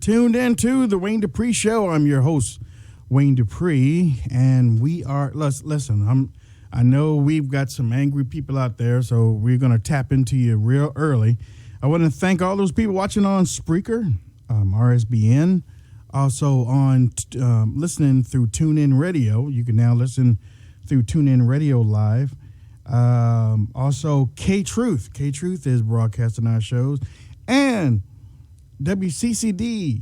tuned into the Wayne Dupree Show. I'm your host, Wayne Dupree, and we are. Listen, I know we've got some angry people out there, so we're going to tap into you real early. I want to thank all those people watching on Spreaker, RSBN, also on listening through TuneIn Radio. You can now listen through TuneIn Radio Live. Also, K-Truth. K-Truth is broadcasting our shows. And WCCD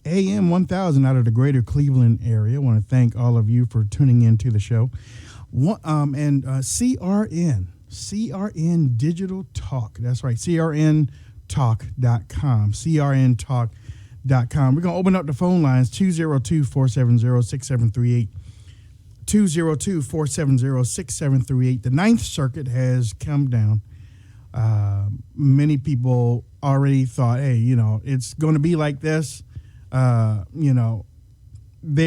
AM 1000 out of the greater Cleveland area. I want to thank all of you for tuning in to the show. CRN Digital Talk. That's right, CRNTalk.com. CRNTalk.com. We're going to open up the phone lines, 202-470-6738. 202-470-6738. The Ninth Circuit has come down. Many people already thought, hey, it's going to be like this. They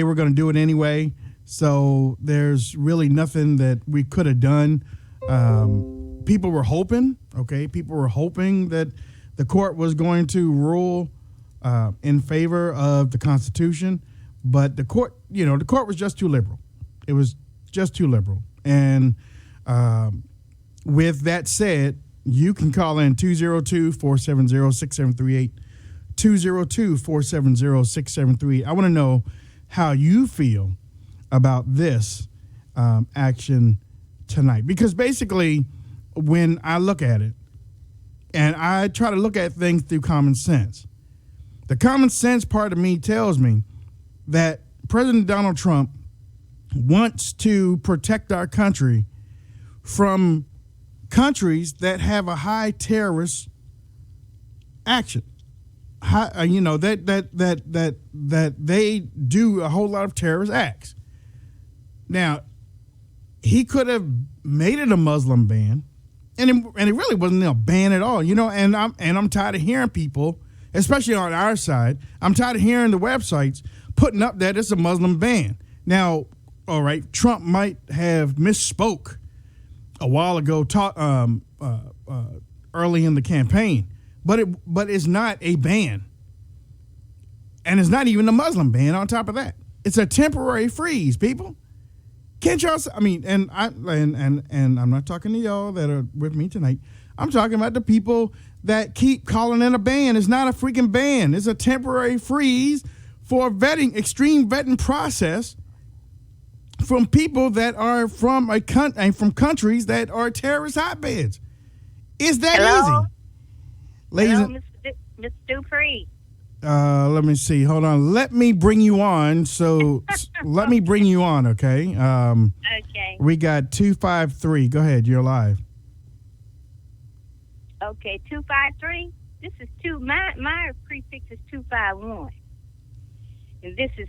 were going to do it anyway. So there's really nothing that we could have done. People were hoping that the court was going to rule in favor of the Constitution. But the court was just too liberal. It was just too liberal. And with that said, you can call in 202-470-6738, 202-470-6738. I want to know how you feel about this action tonight. Because basically, when I look at it, and I try to look at things through common sense, the common sense part of me tells me that President Donald Trump wants to protect our country from countries that have a high terrorist action. That they do a whole lot of terrorist acts. Now, he could have made it a Muslim ban, and it really wasn't a ban at all. And I'm tired of hearing people, especially on our side. I'm tired of hearing the websites putting up that it's a Muslim ban. Now, all right, Trump might have misspoke a while ago, early in the campaign, but it's not a ban, and it's not even a Muslim ban. On top of that, it's a temporary freeze. People, can't y'all? I mean, and I'm not talking to y'all that are with me tonight. I'm talking about the people that keep calling it a ban. It's not a freaking ban. It's a temporary freeze for extreme vetting process from people that are from countries that are terrorist hotbeds. It's that easy. Ladies, hello, Mr. Dupree. Let me see. Hold on. Let me bring you on. So let me bring you on, okay? Okay. We got 253. Go ahead. You're live. Okay, 253. This is my prefix is 251. And this is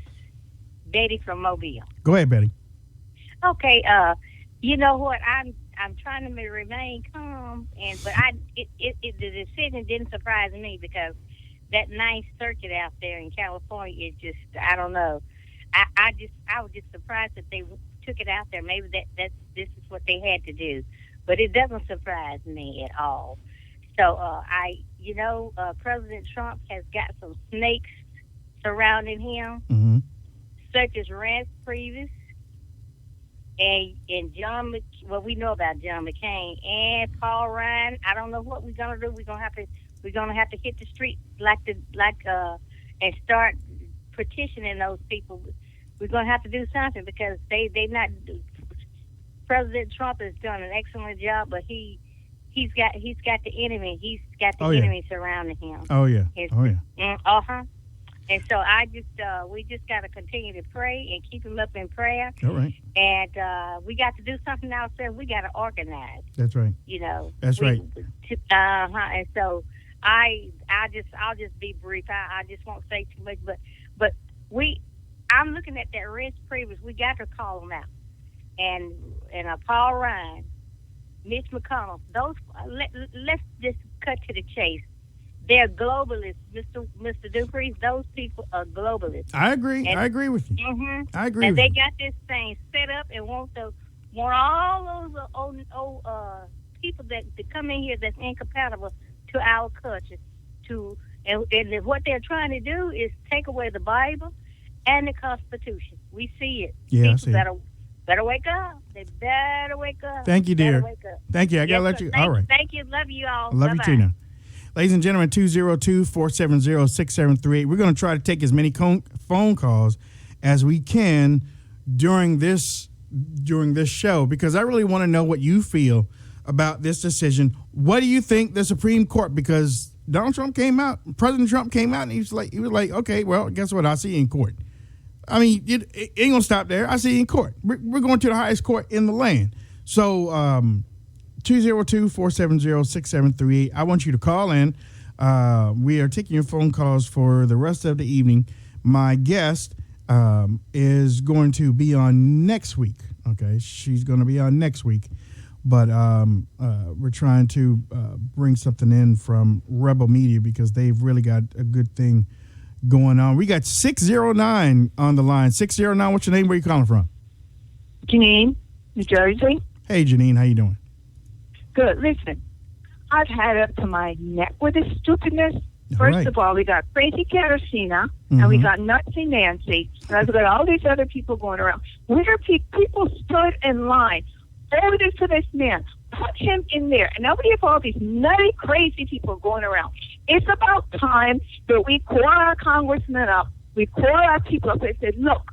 Betty from Mobile. Go ahead, Betty. Okay, you know what? I'm trying to remain calm, but the decision didn't surprise me because that Ninth Circuit out there in California is just, I don't know. I was just surprised that they took it out there. Maybe this is what they had to do, but it doesn't surprise me at all. So President Trump has got some snakes surrounding him, such as Rance Previous. And John, we know about John McCain and Paul Ryan. I don't know what we're gonna do. We're gonna have to hit the street and start petitioning those people. We're gonna have to do something because they not. President Trump has done an excellent job, but he's got the enemy. He's got the enemy surrounding him. Oh yeah. And so we just got to continue to pray and keep him up in prayer. All right. And we got to do something ourselves. We got to organize. That's right. That's right. And so I'll just be brief. I just won't say too much, but I'm looking at that Rich Previous. We got to call them out. And Paul Ryan, Mitch McConnell. Let's just cut to the chase. They're globalists, Mr. Dupree. Those people are globalists. I agree. I agree with you. I agree. And they got this thing set up and want all those old people that come in here that's incompatible to our culture to And what they're trying to do is take away the Bible and the Constitution. We see it. Yeah, I People see it. better wake up. They better wake up. Thank you, dear. Better wake up. Thank you. I got to let sir. you. All right. Thank you. Love you all. Love you Bye-bye. too now. Ladies and gentlemen, 202-470-6738. We're going to try to take as many phone calls as we can during this show, because I really want to know what you feel about this decision. What do you think the Supreme Court, because President Trump came out and he was like, okay, well, guess what? I'll see you in court. I mean, it ain't going to stop there. I see you in court. We're going to the highest court in the land. So, 202-470-6738. I want you to call in. We are taking your phone calls for the rest of the evening. My guest is going to be on next week. Okay, she's going to be on next week. But we're trying to bring something in from Rebel Media because they've really got a good thing going on. We got 609 on the line. 609, what's your name? Where you calling from? Janine, New Jersey. Hey, Janine, how you doing? Good. Listen, I've had up to my neck with this stupidness. All First right. of all, we got crazy Katarzyna, and we got Nutsy Nancy, and I've got all these other people going around. Where people stood in line, voted for this man, put him in there, and now we have all these nutty, crazy people going around. It's about time that we call our congressmen up, we call our people up and say, look,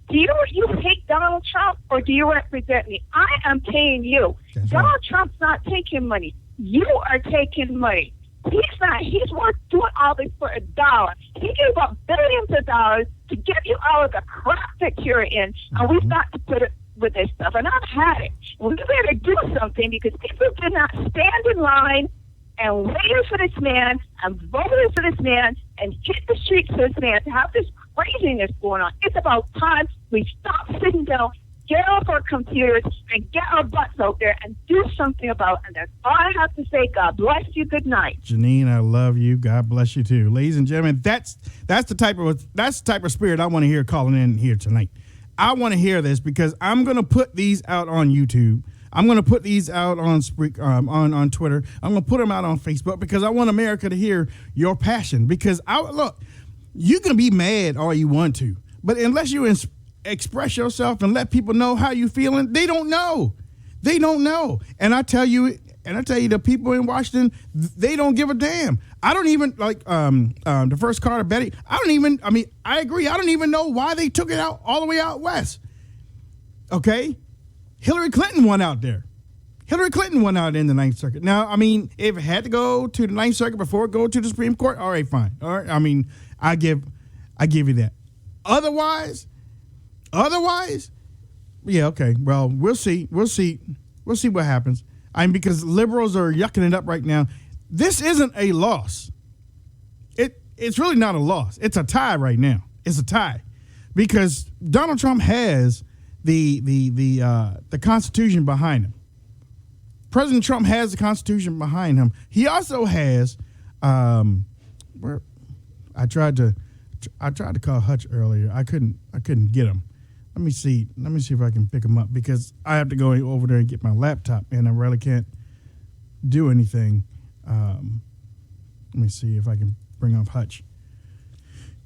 do you hate Donald Trump or do you represent me? I am paying you. That's Donald right. Trump's not taking money. You are taking money. He's not. He's worth doing all this for $1. He gave up billions of dollars to get you out of the crap that you're in, and we've got to put it with this stuff. And I've had it. We better do something because people did not stand in line and waited for this man and voted for this man and hit the streets for this man to have this craziness going on. It's about time we stop sitting down, get off our computers, and get our butts out there and do something about it. And that's all I have to say. God bless you. Good night. Janine, I love you. God bless you too. Ladies and gentlemen, that's the type of spirit I want to hear calling in here tonight. I want to hear this because I'm going to put these out on YouTube. I'm going to put these out on on Twitter. I'm going to put them out on Facebook because I want America to hear your passion. Because look, you can be mad all you want to, but unless you express yourself and let people know how you feeling, they don't know. They don't know. And I tell you, the people in Washington, they don't give a damn. I don't even like the first Carter Betty. I agree. I don't even know why they took it out all the way out west. Okay. Hillary Clinton won out there. Hillary Clinton won out in the Ninth Circuit. Now, I mean, if it had to go to the Ninth Circuit before it go to the Supreme Court, all right, fine. All right. I mean, I give you that. Otherwise, yeah, okay. Well, we'll see. We'll see what happens. Because liberals are yucking it up right now. This isn't a loss. It's really not a loss. It's a tie right now. It's a tie because Donald Trump has the Constitution behind him. President Trump has the Constitution behind him. He also has where I tried to call Hutch earlier. I couldn't get him. Let me see if I can pick him up because I have to go over there and get my laptop and I really can't do anything. Let me see if I can bring up Hutch.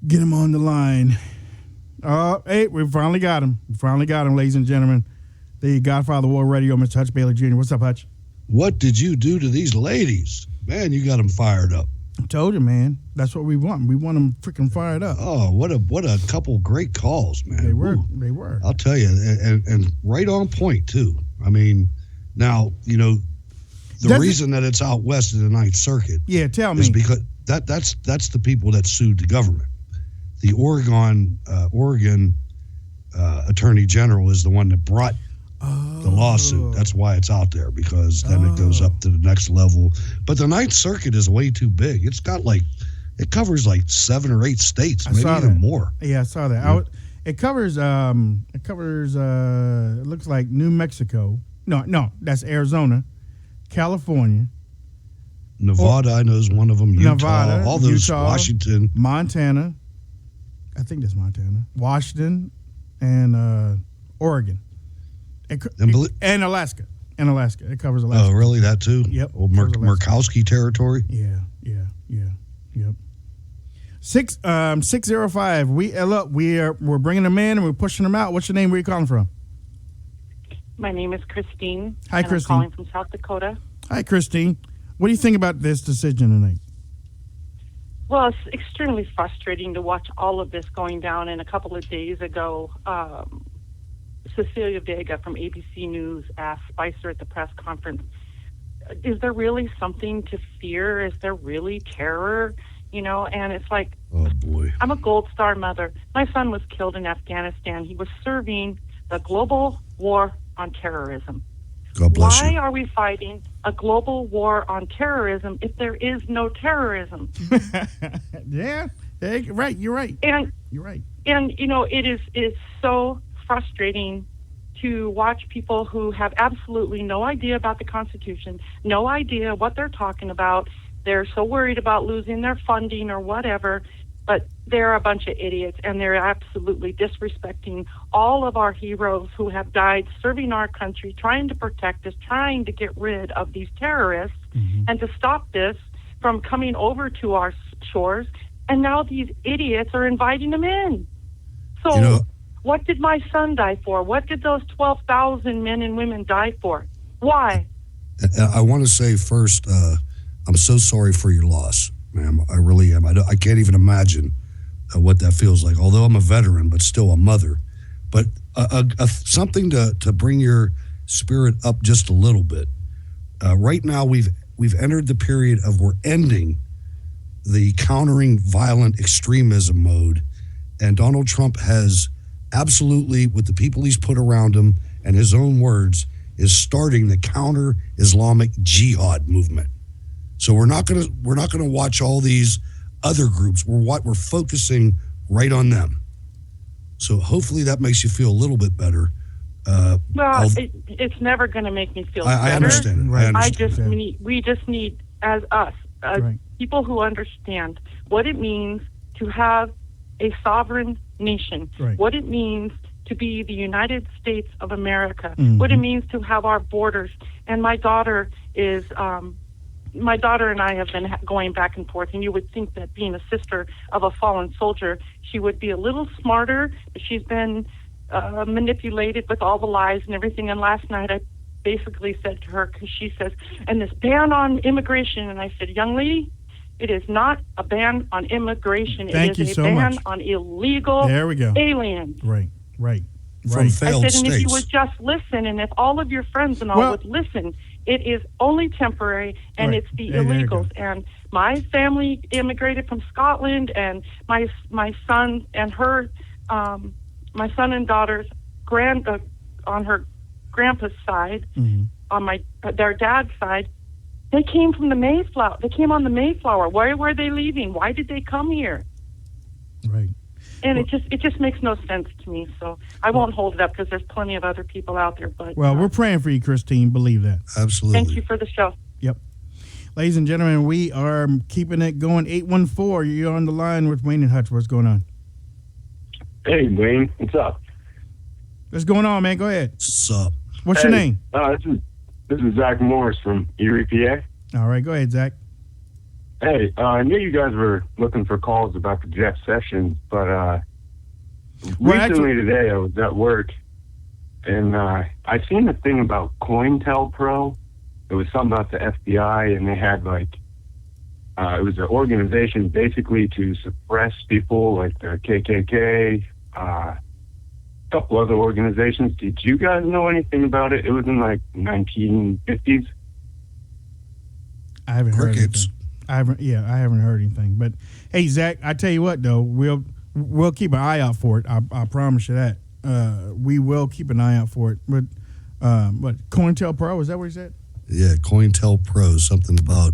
Get him on the line. Hey, we finally got him. Ladies and gentlemen. The Godfather War Radio, Mr. Hutch Bailey Jr. What's up, Hutch? What did you do to these ladies? Man, you got them fired up. I told you, man. That's what we want. We want them freaking fired up. Oh, what a couple great calls, man. They were. Ooh. They were. I'll tell you, and right on point, too. I mean, now, the reason that it's out west of the Ninth Circuit tell me. is because that's the people that sued the government. The Oregon Attorney General is the one that brought the lawsuit. That's why it's out there, because then it goes up to the next level. But the Ninth Circuit is way too big. It's got it covers 7 or 8 states, maybe even more. Yeah, I saw that. Yeah. It covers it looks like New Mexico. No, that's Arizona, California, Nevada, I know is one of them. Utah, Nevada, all those, Utah, Washington, Montana. I think that's Montana, Washington, and Oregon. And Alaska. It covers Alaska. Oh, really? That too? Yep. Old Murkowski territory? Yeah. 605. We're bringing them in and we're pushing them out. What's your name? Where are you calling from? My name is Christine. Hi, and Christine. I'm calling from South Dakota. Hi, Christine. What do you think about this decision tonight? Well, it's extremely frustrating to watch all of this going down. And a couple of days ago, Cecilia Vega from ABC News asked Spicer at the press conference, is there really something to fear? Is there really terror? And it's like, Oh, boy. I'm a Gold Star mother. My son was killed in Afghanistan. He was serving the global war on terrorism. God bless Why you. are we fighting a global war on terrorism if there is no terrorism? Yeah, right. You're right. And You're right. it's so frustrating to watch people who have absolutely no idea about the Constitution, no idea what they're talking about. They're so worried about losing their funding or whatever, but they're a bunch of idiots, and they're absolutely disrespecting all of our heroes who have died serving our country, trying to protect us, trying to get rid of these terrorists, and to stop this from coming over to our shores. And now these idiots are inviting them in. So what did my son die for? What did those 12,000 men and women die for? Why? I want to say first, I'm so sorry for your loss, ma'am. I really am. I can't even imagine what that feels like. Although I'm a veteran, but still a mother. But something to bring your spirit up just a little bit. Right now, we've entered the period of we're ending the countering violent extremism mode, and Donald Trump has absolutely, with the people he's put around him and his own words, is starting the counter-Islamic jihad movement. So we're not gonna watch all these other groups. We're focusing right on them. So hopefully that makes you feel a little bit better. It's never going to make me feel I better. understand. Right. We just need, as us, Right. people who understand what it means to have a sovereign nation, Right. what it means to be the United States of America, Mhm. what it means to have our borders. And my daughter and I have been going back and forth, and you would think that being a sister of a fallen soldier, she would be a little smarter, but she's been manipulated with all the lies and everything. And last night I basically said to her, because she says, and this ban on immigration, and I said, young lady, it is not a ban on immigration. Thank it is you a so ban much. on illegal There we go. aliens. Right. From I failed said, and if you states. would just listen, and if all of your friends and all Well- would listen, it is only temporary, and Right. it's the There you go. illegals. And my family immigrated from Scotland, and my son and her, my son and daughter's on her grandpa's side, Mhm. on their dad's side, they came from the Mayflower. They came on the Mayflower. Why were they leaving? Why did they come here? Right. And it just makes no sense to me. So I won't hold it up because there's plenty of other people out there. But Well, we're praying for you, Christine. Believe that. Absolutely. thank you for the show. Yep. Ladies and gentlemen, we are keeping it going. 814, you're on the line with Wayne and Hutch. What's going on? Hey, Wayne, what's up? What's going on, man? Go ahead. Sup? What's your name? This is Zach Morris from Erie, PA. All right, go ahead, Zach. Hey, I knew you guys were looking for calls about the Jeff Sessions, but recently today I was at work, and I seen a thing about COINTELPRO. It was something about the FBI, and they had it was an organization basically to suppress people like the KKK, a couple other organizations. Did you guys know anything about it? It was in 1950s. I haven't heard Crickets. anything. I haven't heard anything. But hey, Zach, I tell you what though, we'll keep an eye out for it. I promise you that. We will keep an eye out for it. But COINTELPRO, is that what he said? Yeah, COINTELPRO, something about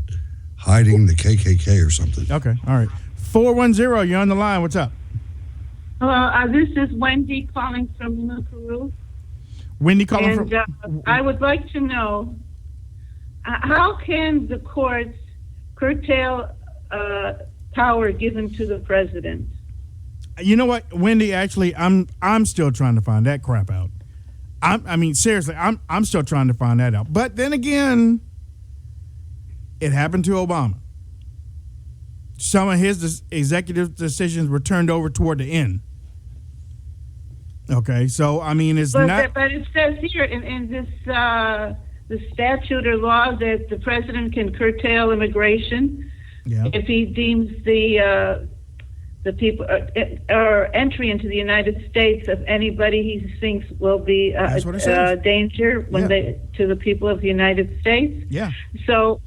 hiding the KKK or something. Okay, all right. 410, you're on the line. What's up? Hello, this is Wendy calling from Peru. Wendy calling And from. I would like to know, how can the courts curtail power given to the president? You know what, Wendy? Actually, I'm still trying to find that crap out. I mean, seriously, I'm still trying to find that out. But then again, it happened to Obama. some of his executive decisions were turned over toward the end. Okay, so I mean, it's not. But it says here in this the statute or law that the president can curtail immigration if he deems the people or entry into the United States of anybody he thinks will be danger to the people of the United States. Yeah. So,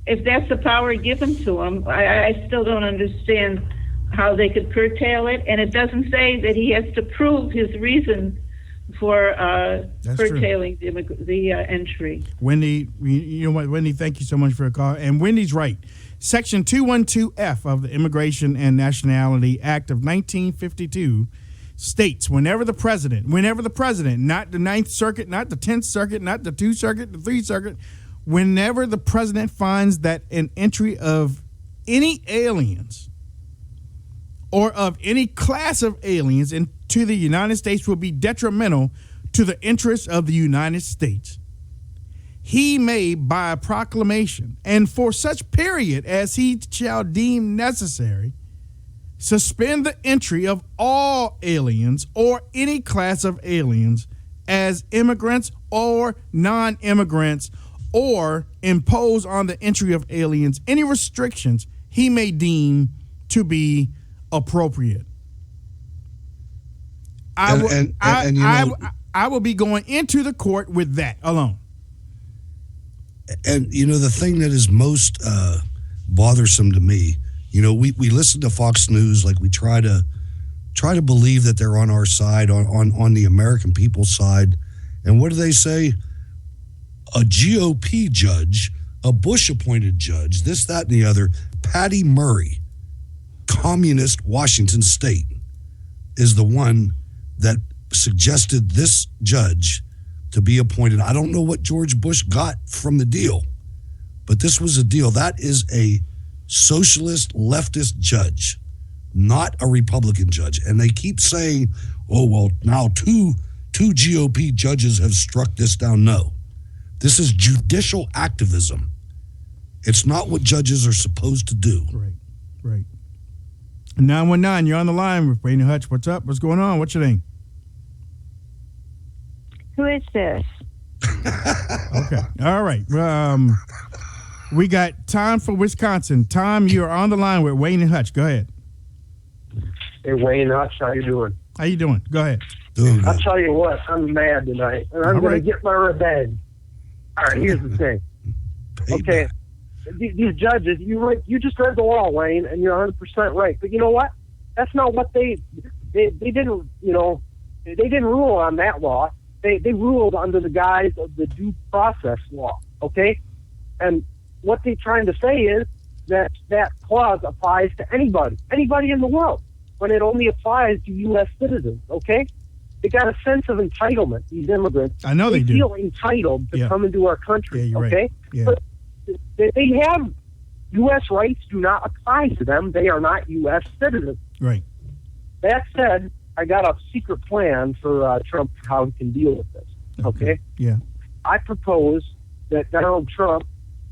if that's the power given to him, I still don't understand how they could curtail it, and it doesn't say that he has to prove his reason for curtailing the entry. Wendy, you know what, Wendy, thank you so much for the call. And Wendy's right. Section 212F of the Immigration and Nationality Act of 1952 states whenever the president, not the Ninth Circuit, not the 10th Circuit, not the 2th Circuit, the 3rd Circuit, whenever the president finds that an entry of any aliens or of any class of aliens into the United States will be detrimental to the interests of the United States, he may, by a proclamation, and for such period as he shall deem necessary, suspend the entry of all aliens or any class of aliens as immigrants or non-immigrants, or impose on the entry of aliens any restrictions he may deem to be appropriate. I will be going into the court with that alone. And, you know, the thing that is most bothersome to me, you know, we listen to Fox News, like we try to believe that they're on our side, on the American people's side. And what do they say? A GOP judge, a Bush-appointed judge, this, that, and the other, Patty Murray, communist Washington State, is the one that suggested this judge to be appointed. I don't know what George Bush got from the deal, but this was a deal. That is a socialist leftist judge, not a Republican judge. And they keep saying, oh, well, now two GOP judges have struck this down. No, this is judicial activism. It's not what judges are supposed to do. Right. 919, you're on the line with Wayne Hutch. What's up? What's going on? What's your name? Who is this? Okay. All right. We got Tom from Wisconsin. Tom, you're on the line with Wayne and Hutch. Go ahead. Hey, Wayne Hutch, how you doing? How you doing? Go ahead. I'll tell you what, I'm mad tonight, and I'm going to get my revenge. All right, here's the thing. Okay, these judges, you just read the law, Wayne, and you're 100% right. But you know what? That's not what they didn't, you know, they didn't rule on that law. They ruled under the guise of the due process law, okay? And what they're trying to say is that clause applies to anybody in the world, when it only applies to U.S. citizens, okay? They got a sense of entitlement, these immigrants. I know they do. Feel entitled to come into our country, you're okay? Right. Yeah. But they have U.S. rights do not apply to them. They are not U.S. citizens. Right. That said, I got a secret plan for Trump, how he can deal with this, okay? Yeah. I propose that Donald Trump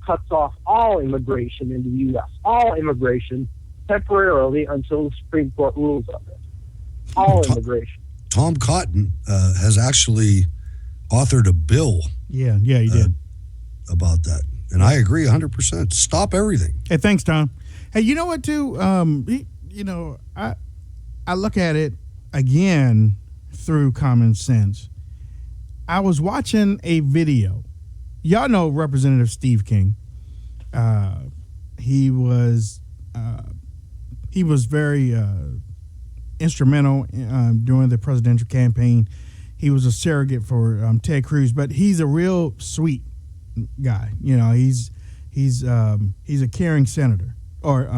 cuts off all immigration into the U.S., all immigration temporarily until the Supreme Court rules on this. All immigration. Tom Cotton has actually authored a bill. Yeah, he did. About that. And I agree 100%. Stop everything. Hey, thanks, Tom. Hey, you know what, too? You know, I look at it again through common sense. I was watching a video. Y'all know Representative Steve King. He was very instrumental during the presidential campaign. He was a surrogate for Ted Cruz, but he's a real sweet guy. You know, he's a caring senator or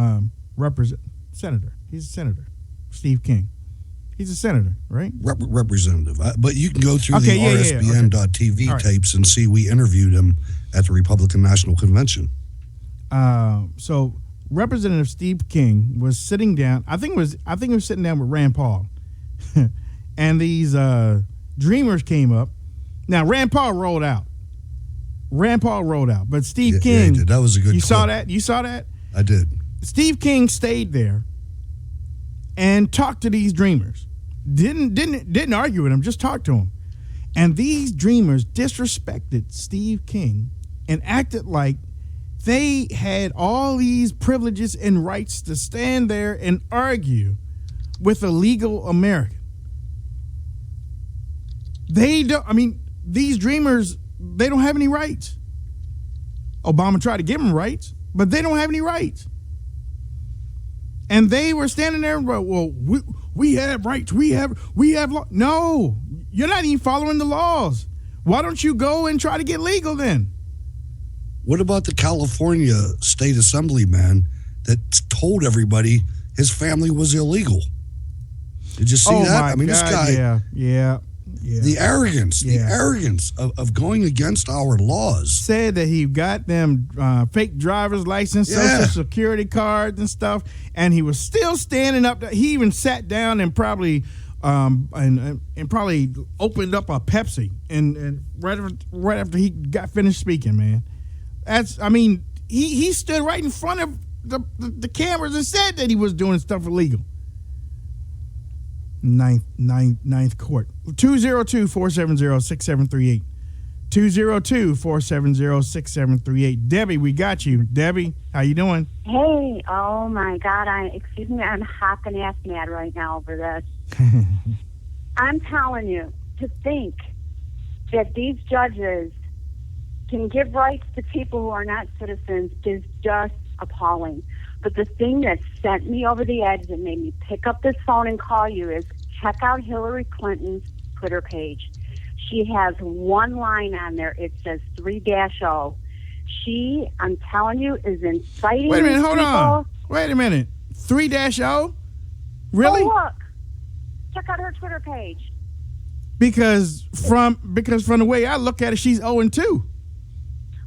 senator. He's a senator. Steve King. He's a senator, right? Representative. But you can go through the Yeah. RSBN.TV Right. tapes and see we interviewed him at the Republican National Convention. So Representative Steve King was sitting down. I think he was sitting down with Rand Paul, and these dreamers came up. Now Rand Paul rolled out, but Steve King. Yeah, he did. That was a good. You clip. saw that? You saw that? I did. Steve King stayed there and talked to these dreamers. Didn't argue with them, just talked to them. And these dreamers disrespected Steve King and acted like they had all these privileges and rights to stand there and argue with a legal American. They don't, I mean, these dreamers, they don't have any rights. Obama tried to give them rights, but they don't have any rights. And they were standing there and, well, we have rights. We have law. No, you're not even following the laws. Why don't you go and try to get legal then? What about the California State Assemblyman that told everybody his family was illegal? Did you see that? I mean, God, this guy. Yeah. The arrogance of going against our laws. Said that he got them fake driver's license, social security cards and stuff, and he was still standing up. He even sat down and probably probably opened up a Pepsi and right after he got finished speaking, man. He stood right in front of the cameras and said that he was doing stuff illegal. Ninth Court. 202-470-6738. 202-470-6738. Debbie, we got you. Debbie, how you doing? Hey, oh my God, excuse me, I'm hopping ass mad right now over this. I'm telling you, to think that these judges can give rights to people who are not citizens is just appalling. But the thing that sent me over the edge that made me pick up this phone and call you is check out Hillary Clinton's Twitter page. She has one line on there. It says 3-0. She, I'm telling you, is inciting Wait a minute, hold people. on. Wait a minute. 3-0? Really? Oh, look. Check out her Twitter page. Because from the way I look at it, she's 0-2.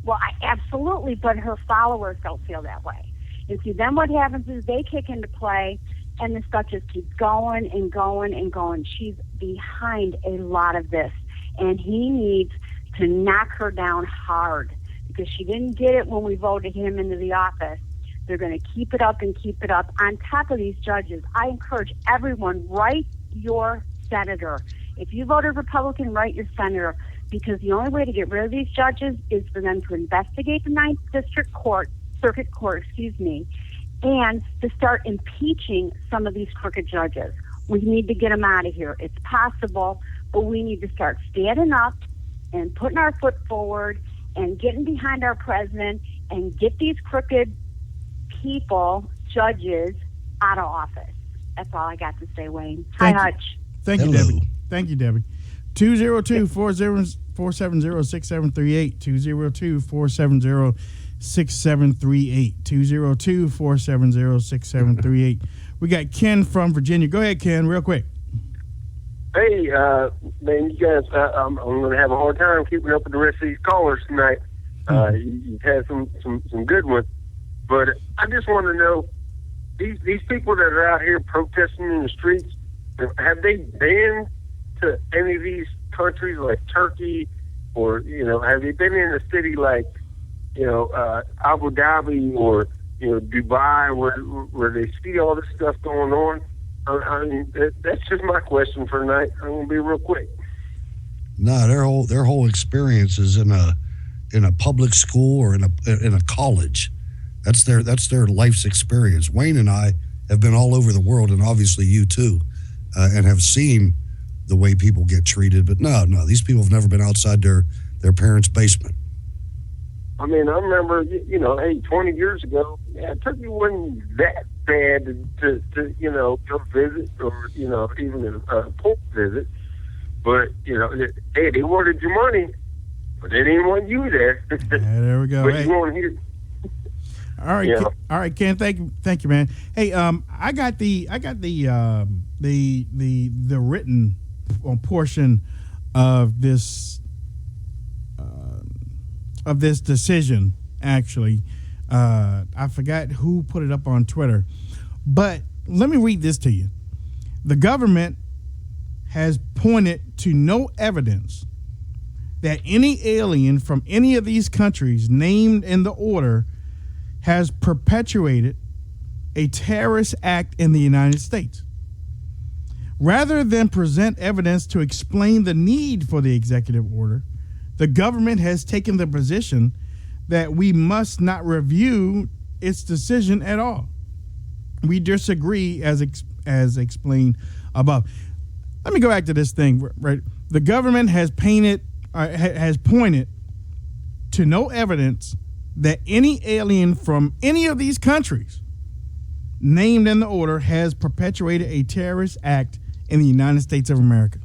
Well, absolutely, but her followers don't feel that way. And see, then what happens is they kick into play, and the stuff just keeps going and going and going. She's behind a lot of this, and he needs to knock her down hard because she didn't get it when we voted him into the office. They're going to keep it up and keep it up. On top of these judges, I encourage everyone, write your senator. If you voted Republican, write your senator, because the only way to get rid of these judges is for them to investigate the Ninth Circuit Court, and to start impeaching some of these crooked judges. We need to get them out of here. It's possible, but we need to start standing up and putting our foot forward and getting behind our president and get these crooked people, judges, out of office. That's all I got to say, Wayne. Hi, Hutch. Thank you, Debbie. Thank you, Debbie. 202-470-6738. 202-470-6738. 202-470-6738. We got Ken from Virginia. Go ahead, Ken, real quick. Hey, man, you guys, I'm going to have a hard time keeping up with the rest of these callers tonight. You've had some good ones. But I just want to know, these people that are out here protesting in the streets, have they been to any of these countries like Turkey, or, have they been in a city like, Abu Dhabi or, Dubai, where they see all this stuff going on? I mean, that's just my question for tonight. I'm going to be real quick. No, their whole experience is in a public school or in a college. That's their life's experience. Wayne and I have been all over the world, and obviously you too, and have seen the way people get treated. But no, these people have never been outside their parents' basement. I mean, I remember, 20 years ago, Turkey wasn't that bad to go visit or, even a port visit. But, hey, they wanted your money, but they didn't want you there. Yeah, there we go. But hey. you want here. All right, all right, Ken. Thank you, man. Hey, I got the written portion of this decision. Actually, I forgot who put it up on Twitter, but let me read this to you. The government has pointed to no evidence that any alien from any of these countries named in the order has perpetuated a terrorist act in the United States. Rather than present evidence to explain the need for the executive order, the government has taken the position that we must not review its decision at all. We disagree as explained above. Let me go back to this thing, right? The government has pointed to no evidence that any alien from any of these countries named in the order has perpetuated a terrorist act in the United States of America.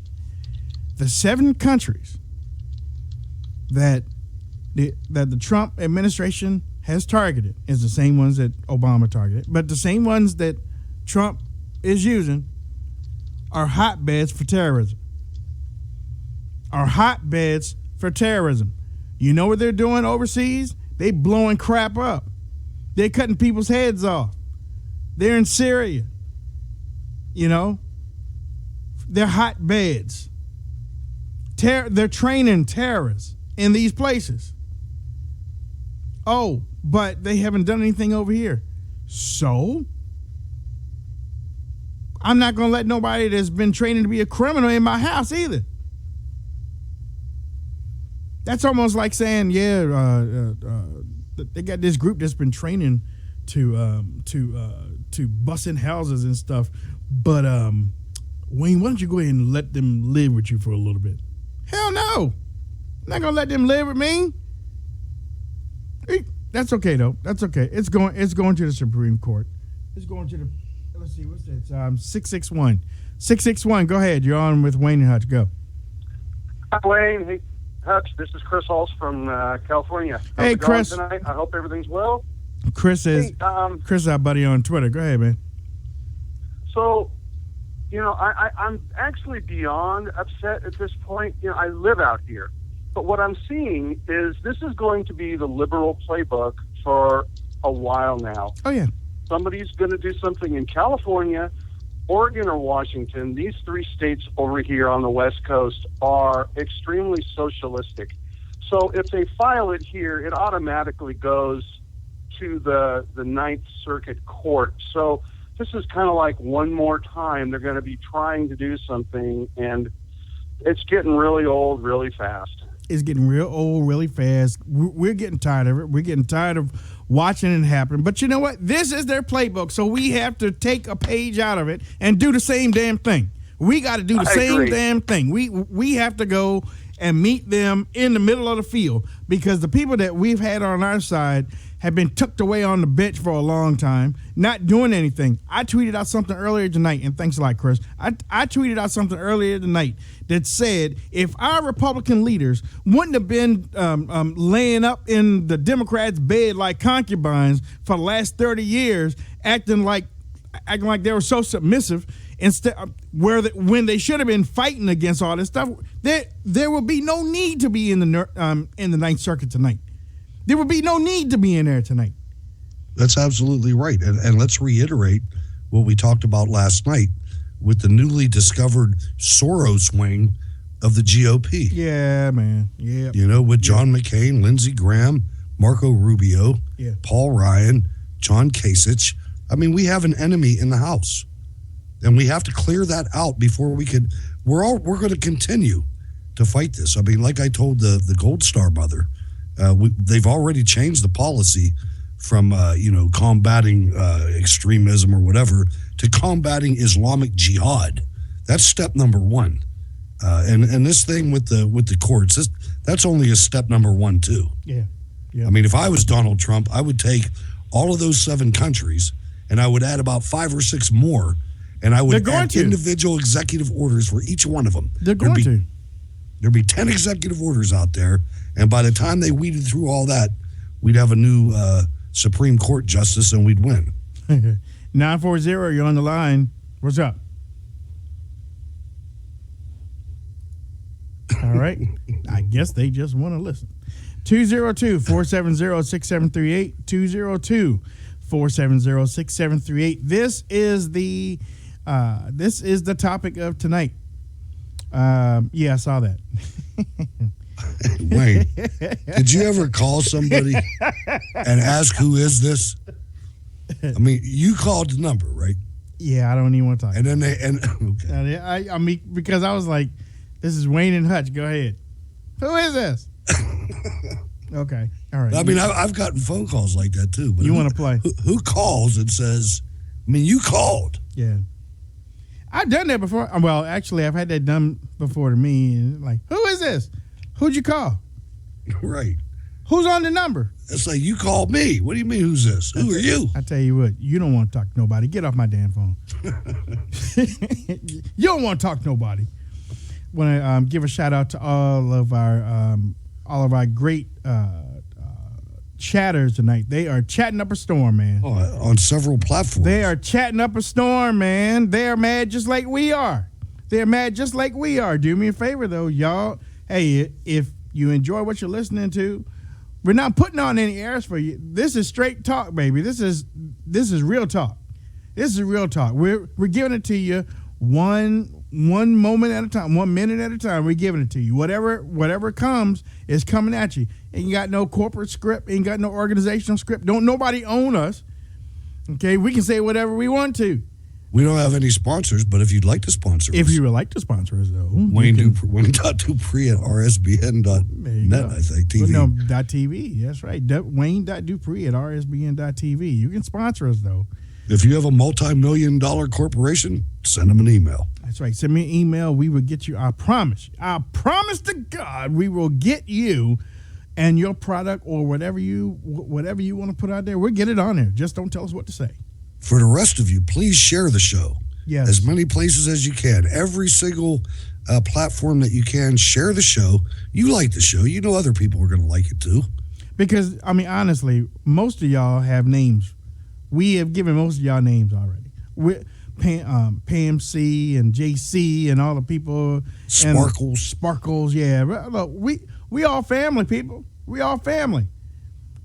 The 7 countries that the Trump administration has targeted is the same ones that Obama targeted, but the same ones that Trump is using are hotbeds for terrorism. You know what they're doing overseas? They blowing crap up. They're cutting people's heads off. They're in Syria. You know? They're hotbeds. They're training terrorists in these places. Oh, but they haven't done anything over here. So, I'm not going to let nobody that's been training to be a criminal in my house either. That's almost like saying, they got this group that's been training to bust in houses and stuff. But Wayne, why don't you go ahead and let them live with you for a little bit? Hell no, I'm not gonna let them live with me. That's okay though. That's okay. It's going to the Supreme Court. It's going to the. Let's see, what's that? 661. 661. Go ahead. You're on with Wayne and Hutch. Go. Hi, Wayne. Hey, Hutch. This is Chris Hulse from California. Hey, Chris. Tonight? I hope everything's well. Chris is our buddy on Twitter. Go ahead, man. So, I'm actually beyond upset at this point. I live out here. But what I'm seeing is this is going to be the liberal playbook for a while now. Oh, yeah. Somebody's going to do something in California, Oregon, or Washington. These 3 states over here on the West Coast are extremely socialistic. So if they file it here, it automatically goes to the Ninth Circuit Court. So this is kind of like one more time they're going to be trying to do something, and it's getting really old really fast. It's getting real old really fast. We're getting tired of it. We're getting tired of watching it happen. But you know what? This is their playbook, so we have to take a page out of it and do the same damn thing. We got to do the same damn thing. We have to go and meet them in the middle of the field, because the people that we've had on our side have been tucked away on the bench for a long time, not doing anything. I tweeted out something earlier tonight, and thanks a lot, Chris. I tweeted out something earlier tonight that said if our Republican leaders wouldn't have been laying up in the Democrats' bed like concubines for the last 30 years, acting like they were so submissive, instead when they should have been fighting against all this stuff, there will be no need to be in the Ninth Circuit tonight. There would be no need to be in there tonight. That's absolutely right. And let's reiterate what we talked about last night with the newly discovered Soros wing of the GOP. Yeah, man. Yeah. With John McCain, Lindsey Graham, Marco Rubio, Paul Ryan, John Kasich. I mean, we have an enemy in the House. And we have to clear that out before we could. We're going to continue to fight this. I mean, like I told the Gold Star mother, they've already changed the policy from combating extremism or whatever to combating Islamic jihad. That's step number 1. And this thing with the courts, that's only a step number 1 too. Yeah. I mean, if I was Donald Trump, I would take all of those 7 countries and I would add about 5 or 6 more. And I would add individual executive orders for each one of them. They're going to. There'd be 10 executive orders out there. And by the time they weeded through all that, we'd have a new Supreme Court justice and we'd win. 940, you're on the line. What's up? All right. I guess they just want to listen. 202-470-6738. 202-470-6738. This is the topic of tonight. I saw that. Wayne, did you ever call somebody and ask who is this? I mean, you called the number, right? Yeah, I don't even want to talk. And then okay. I mean, because I was like, this is Wayne and Hutch. Go ahead. Who is this? Okay. All right. I mean, I've gotten phone calls like that too. But you want to play? Who calls and says, I mean, you called. Yeah. I've done that before. Well, actually, I've had that done before to me. And like, who is this? Who'd you call? Right. Who's on the number? It's like, you called me. What do you mean, who's this? Who are you? I tell you what, you don't want to talk to nobody. Get off my damn phone. You don't want to talk to nobody. Want to give a shout out to all of our great chatters tonight. They are chatting up a storm, man. Oh, on several platforms. They are chatting up a storm, man. They are mad just like we are. They're mad just like we are. Do me a favor, though, y'all. Hey, if you enjoy what you're listening to, we're not putting on any airs for you. This is straight talk, baby. This is real talk. This is real talk. We're giving it to you one moment at a time, 1 minute at a time. We're giving it to you. Whatever comes is coming at you. Ain't got no corporate script. Ain't got no organizational script. Don't nobody own us. Okay, we can say whatever we want to. We don't have any sponsors, but if you'd like to sponsor us. If you would like to sponsor us, though. Wayne.Dupree at rsbn.net, I think. TV. No, .tv. That's right. Wayne.Dupree at rsbn.tv. You can sponsor us, though. If you have a multi-million-dollar corporation, send them an email. That's right. Send me an email. We will get you. I promise to God, we will get you and your product or whatever you want to put out there. We'll get it on there. Just don't tell us what to say. For the rest of you, please share the show. Yes. As many places as you can. Every single platform that you can, share the show. You like the show. You know other people are going to like it too. Because, I mean, honestly, most of y'all have names. We have given most of y'all names already. Pam C and JC and all the people. Sparkles, yeah. Look, we all family, people. We all family.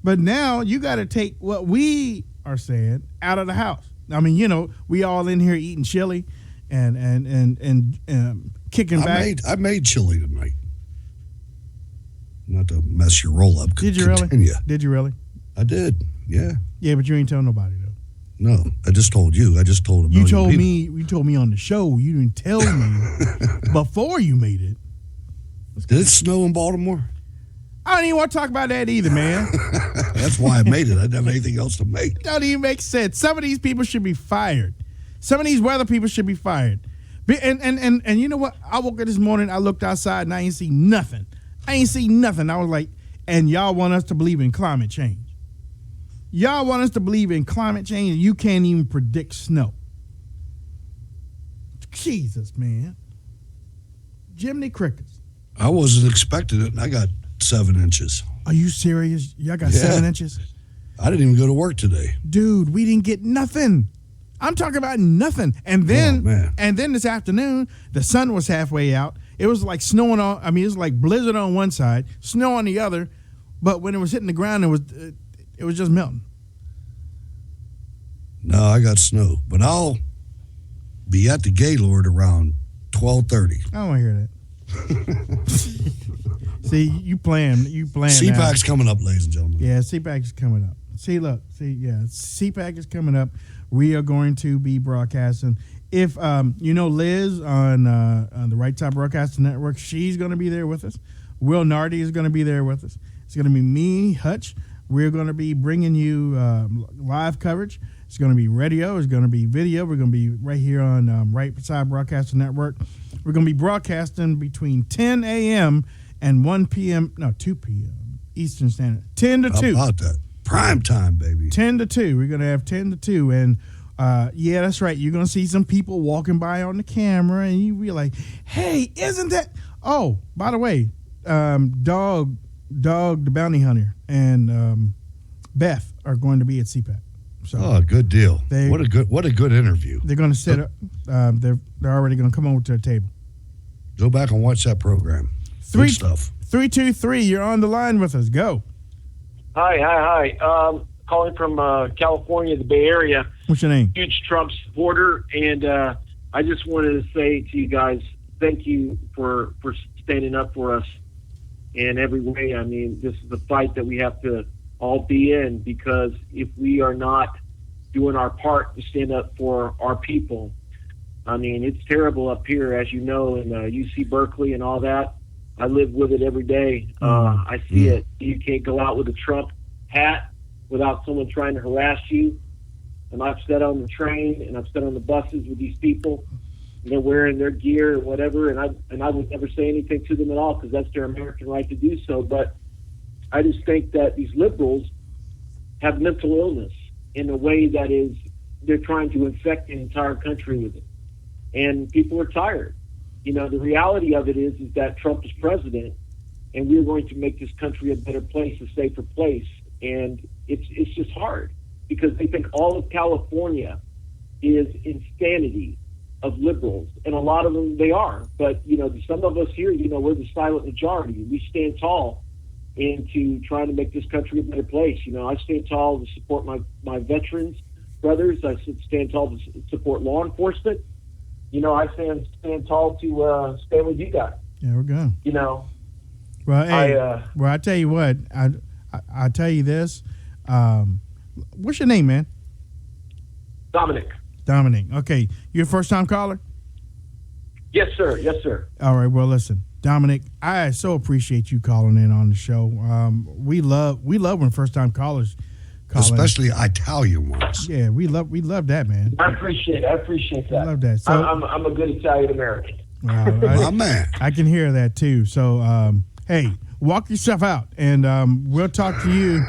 But now you got to take what we are saying out of the house. I mean, you know, we all in here eating chili and kicking back. I made chili tonight. Not to mess your roll up. Did you really? Did you really? I did. Yeah. Yeah, but you ain't telling nobody though. No, I just told you. I just told you. You told me on the show. You didn't tell me before you made it. Did it snow in Baltimore? I don't even want to talk about that either, man. That's why I made it. I didn't have anything else to make. It don't even make sense. Some of these people should be fired. Some of these weather people should be fired. And you know what? I woke up this morning, I looked outside, and I ain't see nothing. I was like, and y'all want us to believe in climate change. Y'all want us to believe in climate change, and you can't even predict snow. Jesus, man. Jiminy Crickets. I wasn't expecting it, and I got 7 inches. Are you serious? Y'all got 7 inches? I didn't even go to work today. Dude, we didn't get nothing. I'm talking about nothing. And then this afternoon, the sun was halfway out. It was like snowing on, it was like blizzard on one side, snow on the other. But when it was hitting the ground, it was just melting. No, I got snow. But I'll be at the Gaylord around 12:30. I don't want to hear that. See, you playing. CPAC's coming up, ladies and gentlemen. Yeah, CPAC is coming up. CPAC is coming up. We are going to be broadcasting. If Liz on the Right Time Broadcasting Network, she's going to be there with us. Will Nardi is going to be there with us. It's going to be me, Hutch. We're going to be bringing you live coverage. It's going to be radio. It's going to be video. We're going to be right here on Right Side Broadcasting Network. We're going to be broadcasting between 10 a.m. and 2 p.m. Eastern Standard. 10 to 2. How about that? Prime time, baby. 10 to 2. We're going to have 10 to 2. And, yeah, that's right. You're going to see some people walking by on the camera, and you be like, hey, isn't that... Oh, by the way, Dog the Bounty Hunter and Beth are going to be at CPAC. So good deal. What a good interview. They're going to sit up. They're already going to come over to the table. Go back and watch that program. Good stuff. 323, you're on the line with us. Go. Hi. Calling from California, the Bay Area. What's your name? Huge Trump supporter, and I just wanted to say to you guys, thank you for standing up for us in every way. I mean, this is a fight that we have to all be in, because if we are not doing our part to stand up for our people. I mean, it's terrible up here, as you know, in UC Berkeley and all that. I live with it every day. I see it. You can't go out with a Trump hat without someone trying to harass you. And I've sat on the train and I've sat on the buses with these people. And they're wearing their gear or whatever, and I would never say anything to them at all because that's their American right to do so. But I just think that these liberals have mental illness in a way that is they're trying to infect the entire country with it. And people are tired. You know, the reality of it is that Trump is president, and we're going to make this country a better place, a safer place. And it's just hard because they think all of California is insanity of liberals, and a lot of them they are. But you know, some of us here, you know, we're the silent majority. We stand tall into trying to make this country a better place. You know, I stand tall to support my veterans brothers. I stand tall to support law enforcement. You know, I stand tall to stand with you guys. Yeah, we're good. You know, well, hey, I tell you what, I tell you this. What's your name, man? Dominic. Dominic. Okay, you're a first-time caller? Yes, sir. Yes, sir. All right. Well, listen, Dominic, I so appreciate you calling in on the show. We love when first-time callers call especially Italian ones. Yeah, we love that, man. I appreciate it. I appreciate that. I love that. So, I'm a good Italian American. My man. I can hear that too. So, hey, walk yourself out, and we'll talk to you.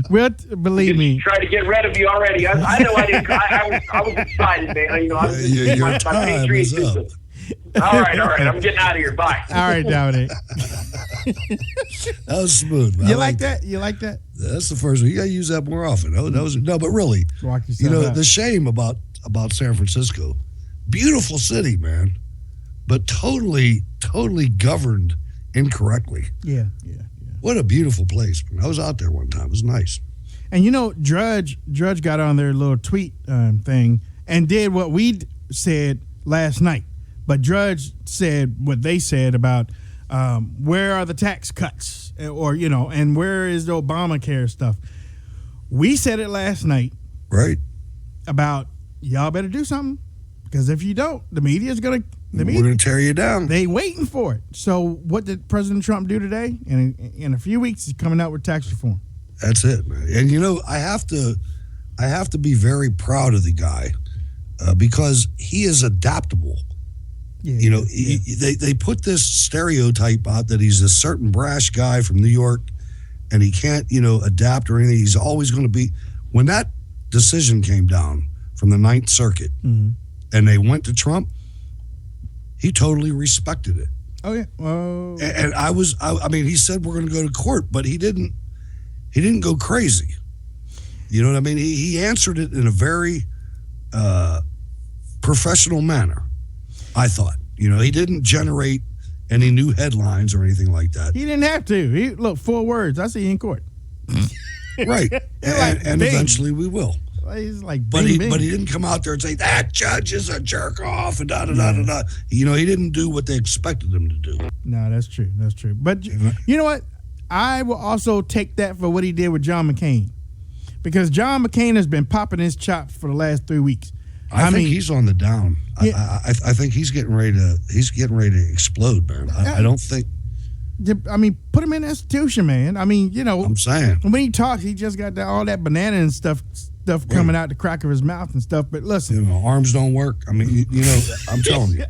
Believe me. Try to get rid of you already. I know I didn't. I was excited, man. You know, your time is up. All right. I'm getting out of here. Bye. All right, Dominic. That was smooth, man. You like that? You like that? That's the first one. You got to use that more often. But really, walk yourself you know, out. the shame about San Francisco, beautiful city, man, but totally governed incorrectly. Yeah. What a beautiful place. I was out there one time. It was nice. And you know, Drudge got on their little tweet thing and did what we said last night. But Drudge said what they said about where are the tax cuts, or you know, and where is the Obamacare stuff. We said it last night, right? About y'all better do something, because if you don't, the media's gonna. We're going to tear you down. They waiting for it. So what did President Trump do today? In a few weeks, he's coming out with tax reform. That's it, man. And you know, I have to be very proud of the guy because he is adaptable. Yeah, you know, they put this stereotype out that he's a certain brash guy from New York, and he can't, you know, adapt or anything. He's always going to be. When that decision came down from the Ninth Circuit, and they went to Trump. He totally respected it. Oh yeah. And I mean, he said we're going to go to court, but he didn't go crazy. You know what I mean? He answered it in a very professional manner, I thought. You know, he didn't generate any new headlines or anything like that. He didn't have to. Look, 4 words. I see you in court. Right. and eventually we will. He's like, but he didn't come out there and say that judge is a jerk off and da da da da da. You know, he didn't do what they expected him to do. No, that's true. That's true. But you know what? I will also take that for what he did with John McCain, because John McCain has been popping his chops for the last 3 weeks. I think he's on the down. Yeah. I think he's getting ready to explode, man. I don't think. I mean, put him in an institution, man. I mean, you know. I'm saying. When he talks, he just got all that banana and stuff coming out the crack of his mouth and stuff. But listen, you know, arms don't work. I mean, you know, I'm telling you,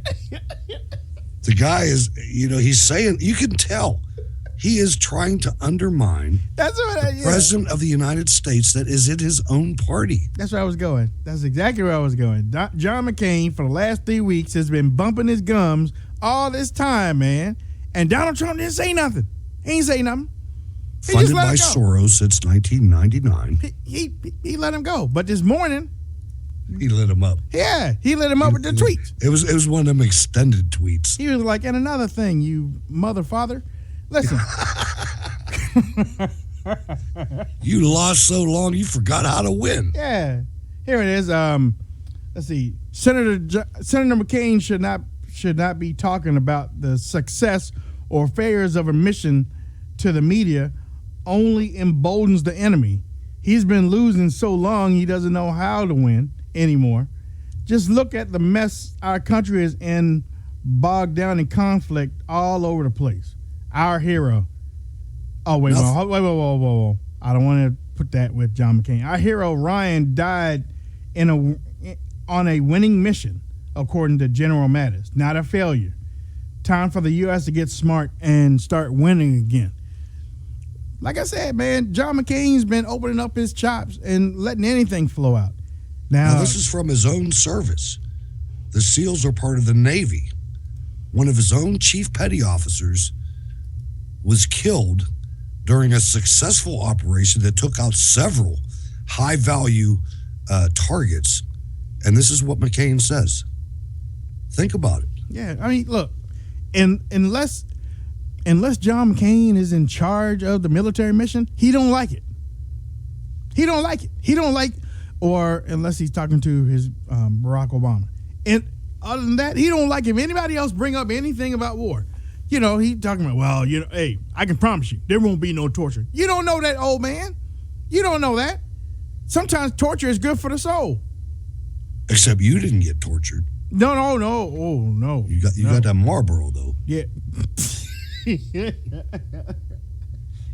the guy is. You know, he's saying, you can tell he is trying to undermine the president of the United States that is in his own party. That's where I was going. That's exactly where I was going. John McCain for the last 3 weeks has been bumping his gums all this time, man. And Donald Trump didn't say nothing. He ain't say nothing. He funded by Soros since 1999. He let him go. But this morning, he lit him up. Yeah, he lit him up with the tweets. It was one of them extended tweets. He was like, and another thing, you mother father, listen. You lost so long, you forgot how to win. Yeah, here it is. Let's see. Senator McCain should not be talking about the success or failures of a mission to the media. Only emboldens the enemy. He's been losing so long he doesn't know how to win anymore. Just look at the mess our country is in, bogged down in conflict all over the place. Our hero. Oh, wait. Whoa. I don't want to put that with John McCain. Our hero, Ryan, died on a winning mission, according to General Mattis. Not a failure. Time for the U.S. to get smart and start winning again. Like I said, man, John McCain's been opening up his chops and letting anything flow out. Now, this is from his own service. The SEALs are part of the Navy. One of his own chief petty officers was killed during a successful operation that took out several high-value targets. And this is what McCain says. Think about it. Yeah, I mean, look, unless John McCain is in charge of the military mission, he don't like it. He don't like, or unless he's talking to his Barack Obama. And other than that, he don't like if anybody else bring up anything about war. You know, he talking about, well, you know, hey, I can promise you, there won't be no torture. You don't know that, old man. You don't know that. Sometimes torture is good for the soul. Except you didn't get tortured. No. Oh, no. You got that Marlboro, though. Yeah.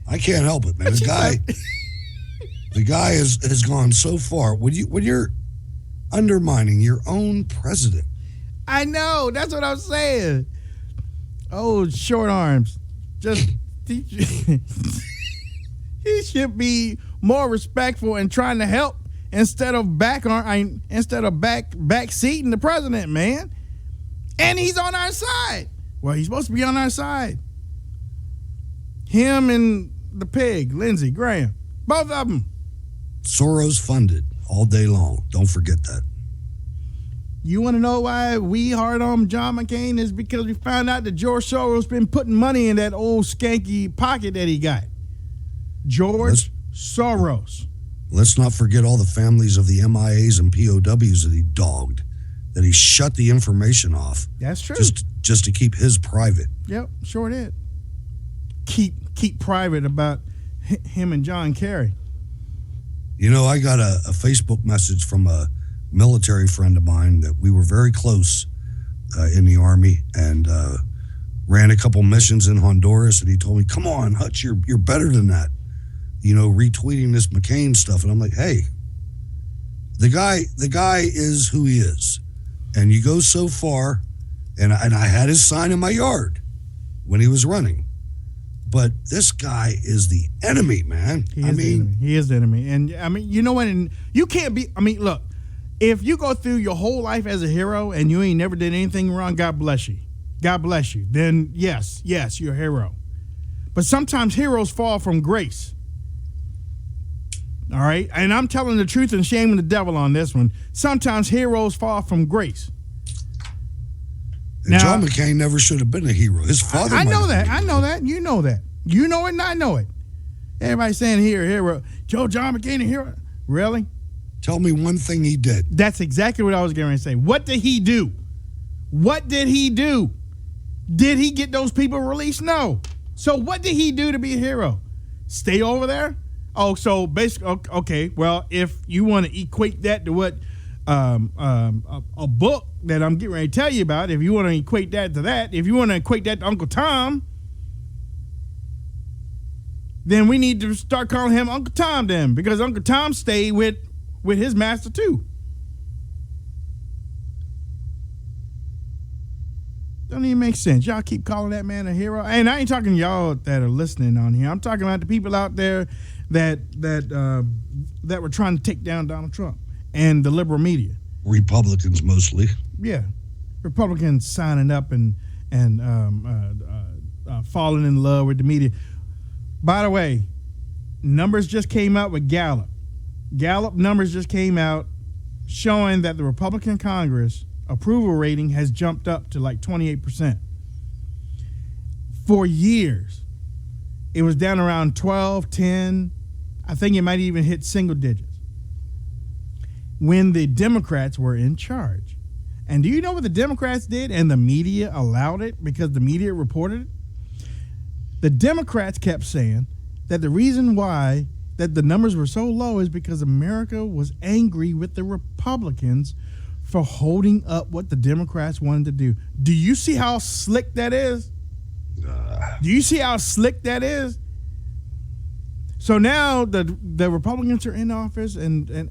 I can't help it, man. The guy has gone so far. When you're undermining your own president. I know. That's what I'm saying. Oh, short arms. Just he should be more respectful and trying to help instead of backseating the president, man. And he's on our side. Well, he's supposed to be on our side. Him and the pig, Lindsey Graham, both of them. Soros funded all day long. Don't forget that. You want to know why we hard on John McCain? Is because we found out that George Soros been putting money in that old skanky pocket that he got. George Soros. Let's not forget all the families of the MIAs and POWs that he dogged, that he shut the information off. That's true. Just to keep his private. Yep, sure did. Keep private about him and John Kerry. You know, I got a Facebook message from a military friend of mine that we were very close in the Army and ran a couple missions in Honduras, and he told me, come on, Hutch, you're better than that. You know, retweeting this McCain stuff. And I'm like, hey, the guy is who he is. And you go so far, and I had his sign in my yard when he was running. But this guy is the enemy, man. He is the enemy. And I mean, you know what? And you can't be, I mean, look, if you go through your whole life as a hero and you ain't never did anything wrong, God bless you. God bless you. Then yes, you're a hero. But sometimes heroes fall from grace. All right? And I'm telling the truth and shaming the devil on this one. Sometimes heroes fall from grace. And now, John McCain never should have been a hero. His father. I know that. I know that. You know that. You know it and I know it. Everybody's saying hero. John McCain a hero. Really? Tell me one thing he did. That's exactly what I was going to say. What did he do? What did he do? Did he get those people released? No. So what did he do to be a hero? Stay over there? Oh, so basically, okay. Well, if you want to equate that to what a book that I'm getting ready to tell you about, if you want to equate that to that, if you want to equate that to Uncle Tom, then we need to start calling him Uncle Tom then, because Uncle Tom stayed with his master too. Don't even make sense. Y'all keep calling that man a hero. And I ain't talking to y'all that are listening on here. I'm talking about the people out there that were trying to take down Donald Trump and the liberal media. Republicans mostly. Yeah. Republicans signing up and falling in love with the media. By the way, numbers just came out with Gallup. Gallup numbers just came out showing that the Republican Congress approval rating has jumped up to like 28%. For years, it was down around 12, 10. I think it might even hit single digits when the Democrats were in charge. And do you know what the Democrats did? And the media allowed it because the media reported it. The Democrats kept saying that the reason why that the numbers were so low is because America was angry with the Republicans for holding up what the Democrats wanted to do. Do you see how slick that is? Do you see how slick that is? So now the Republicans are in office, and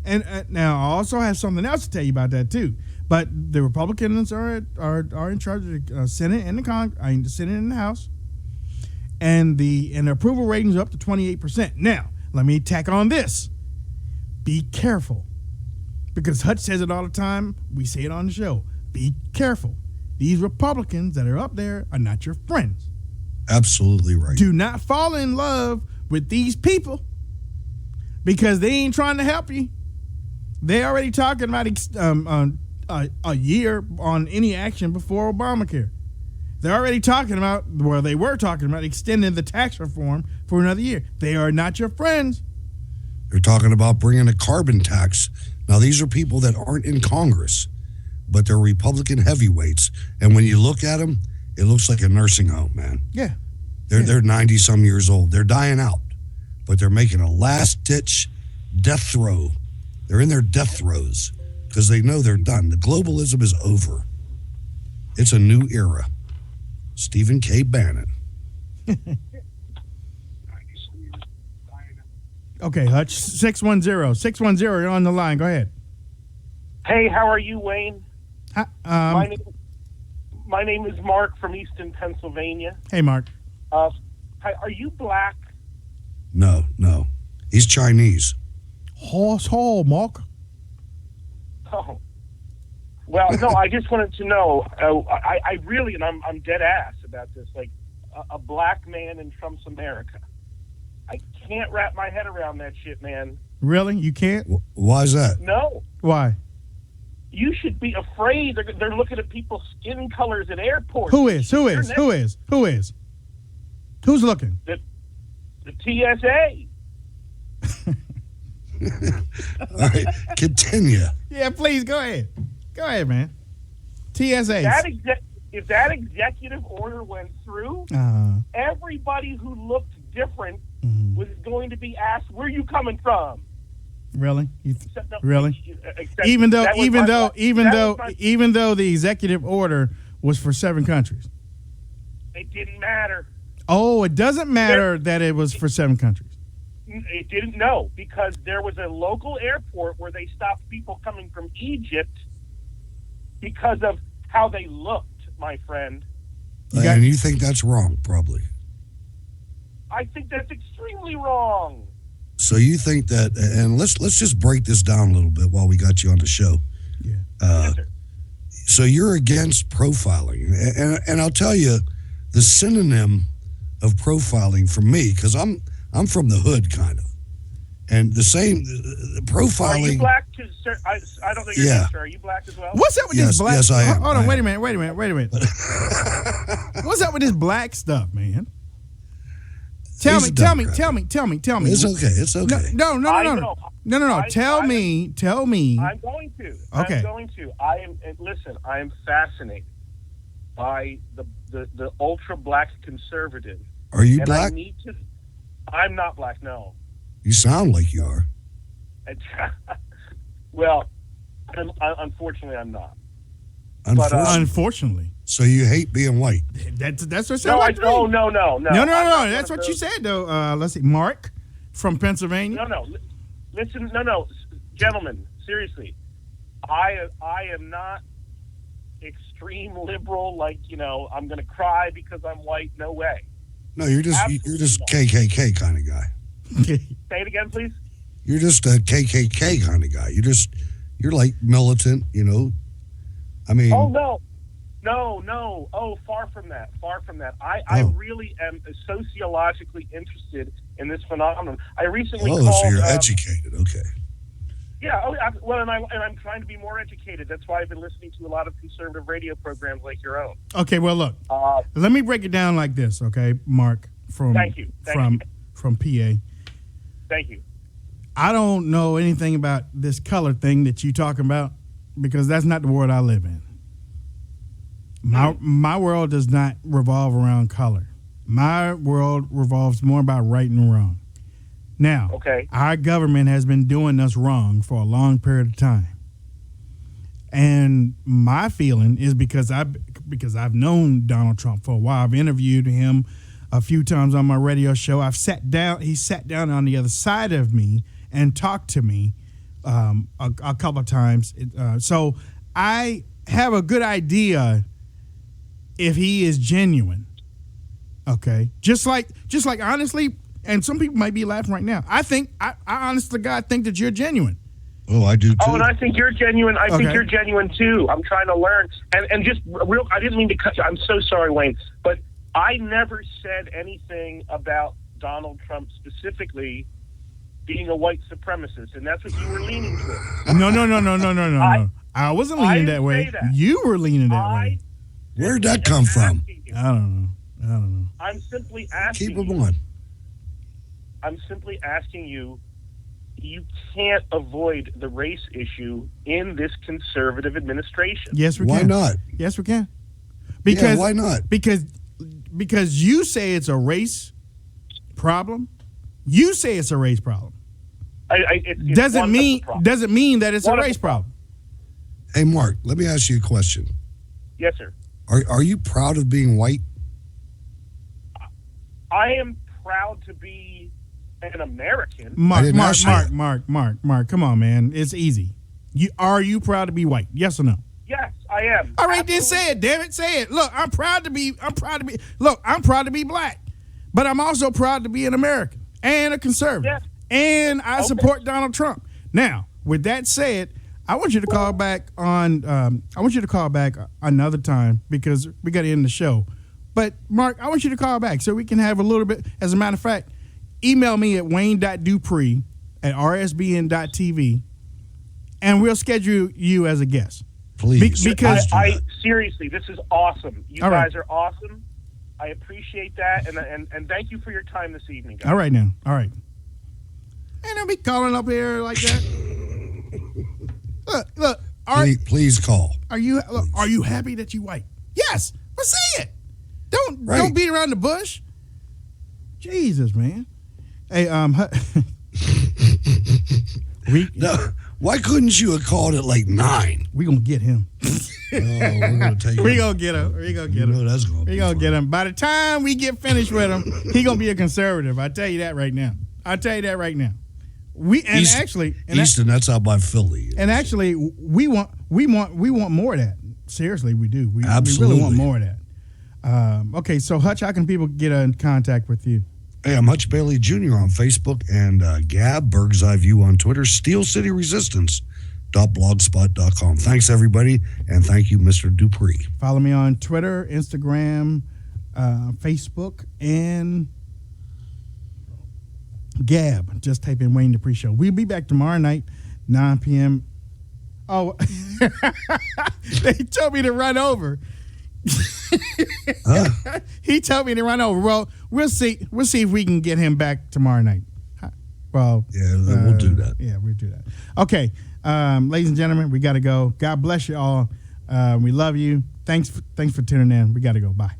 now I also have something else to tell you about that too. But the Republicans are in charge of the Senate and the Senate and the House, and the approval ratings are up to 28%. Now let me tack on this: be careful, because Hutch says it all the time. We say it on the show. Be careful. These Republicans that are up there are not your friends. Absolutely right. Do not fall in love with these people, because they ain't trying to help you. They already talking about a year on any action before Obamacare. They're already talking about, well, they were talking about extending the tax reform for another year. They are not your friends. They're talking about bringing a carbon tax. Now, these are people that aren't in Congress, but they're Republican heavyweights. And when you look at them, it looks like a nursing home, man. Yeah. They're 90-some years old. They're dying out, but they're making a last-ditch death throw. They're in their death throes because they know they're done. The globalism is over. It's a new era. Stephen K. Bannon. Okay, Hutch, 610, you're on the line. Go ahead. Hey, how are you, Wayne? Hi, My name is Mark from Easton, Pennsylvania. Hey, Mark. Hi, are you black? No. He's Chinese. Horse hole, Mark. Oh. Well, no, I just wanted to know, I really, and I'm dead ass about this, like a black man in Trump's America. I can't wrap my head around that shit, man. Really? You can't? Why is that? No. Why? You should be afraid. They're looking at people's skin colors at airports. Who is? Who's looking? The TSA. All right, continue. Yeah, please, go ahead. Go ahead, man. TSA. If that executive order went through, everybody who looked different was going to be asked, "Where are you coming from?" Really? Really? Even though the executive order was for 7 countries. It didn't matter. Oh, it doesn't matter that it was for 7 countries. It didn't know, because there was a local airport where they stopped people coming from Egypt because of how they looked, my friend. And you think that's wrong, probably. I think that's extremely wrong. So you think that, and let's just break this down a little bit while we got you on the show. Yeah. Yes, sir. So you're against profiling, and I'll tell you, the synonym of profiling for me, because I'm from the hood, kind of, and the same profiling. Are you black too, sir? I don't know your name, sir. Are you black as well? What's up with this black? Yes, I am. Hold on, wait a minute. What's up with this black stuff, man? Tell me. It's okay. It's okay. No. Tell me. I'm going to. Okay. I'm going to. Listen, I am fascinated by the ultra black conservative. Are you black? I'm not black, no. You sound like you are. Well, unfortunately, I'm not. Unfortunately. So you hate being white? That's what it sounds like. No. No. That's what you said, though. Let's see. Mark from Pennsylvania. No. Listen, no. Gentlemen, seriously. I am not extreme liberal, like, I'm going to cry because I'm white. No way. No, you're just KKK kind of guy. Say it again, please. You're just a KKK kind of guy. You're like militant, I mean. Oh, no. Oh, far from that. I really am sociologically interested in this phenomenon. I recently called. So you're educated, okay. Yeah. And I'm trying to be more educated. That's why I've been listening to a lot of conservative radio programs like your own. Okay. Well, look. Let me break it down like this, okay, Mark from Thank you. From PA. Thank you. I don't know anything about this color thing that you talking about, because that's not the world I live in. My world does not revolve around color. My world revolves more about right and wrong. Now, Okay. our government has been doing us wrong for a long period of time. And my feeling is because I've known Donald Trump for a while. I've interviewed him a few times on my radio show. He sat down on the other side of me and talked to me a couple of times. So I have a good idea if he is genuine. Okay. Just like honestly, and some people might be laughing right now. I honestly, God, think that you're genuine. Oh, I do too. Oh, and I think you're genuine. I think Okay. you're genuine too. I'm trying to learn. And just real, I didn't mean to cut you. I'm so sorry, Wayne. But I never said anything about Donald Trump specifically being a white supremacist, and that's what you were leaning toward. No. I wasn't leaning that way. You were leaning that way. Where'd that come from? I don't know. I'm simply asking. Keep them on. I'm simply asking you. You can't avoid the race issue in this conservative administration. Yes, we can. Why not? Yes, we can. Because why not? Because you say it's a race problem. You say it's a race problem. It's Doesn't one mean of the problems. doesn't mean that it's One a of the race problem. Hey, Mark, let me ask you a question. Yes, sir. Are you proud of being white? I am proud to be an American. Mark, didn't ask you that. Mark, come on, man. It's easy. Are you proud to be white? Yes or no? Yes, I am. All right, then say it, damn it, say it. Look, I'm proud to be black, but I'm also proud to be an American and a conservative. Yes. And I support Donald Trump. Now, with that said, I want you to call back another time because we got to end the show. But Mark, I want you to call back so we can have a little bit. As a matter of fact, email me at wayne.dupree@rsbn.tv, and we'll schedule you as a guest. Please. Because I seriously, this is awesome. You All right. guys are awesome. I appreciate that, and thank you for your time this evening, guys. all right now, all right. And I'll be calling up here like that. Look. Please call. Are you happy that you white? Yes. Well, say it. Don't beat around the bush. Jesus, man. Hey, No, why couldn't you have called it like 9? We gonna get him. We're gonna take We him. gonna get him. We gonna get You know him. that's gonna We be gonna fun. get him. By the time we get finished with him, he gonna be a conservative. I tell you that right now. Easton, that's out by Philly. And actually, we want more of that. Seriously, we do. We Absolutely. really want more of that. Okay, so Hutch, how can people get in contact with you? Hey, I'm Hutch Bailey Jr. on Facebook and Gab, Berg's Eye View on Twitter, SteelCityResistance.blogspot.com. Thanks, everybody, and thank you, Mr. Dupree. Follow me on Twitter, Instagram, Facebook, and Gab. Just type in Wayne Dupree Show. We'll be back tomorrow night, 9 p.m. Oh, they told me to run over. He told me to run over. Well, we'll see. We'll see if we can get him back tomorrow night. Well, yeah, we'll do that. Yeah, we'll do that. Okay, ladies and gentlemen, we got to go. God bless you all. We love you. Thanks for tuning in. We got to go. Bye.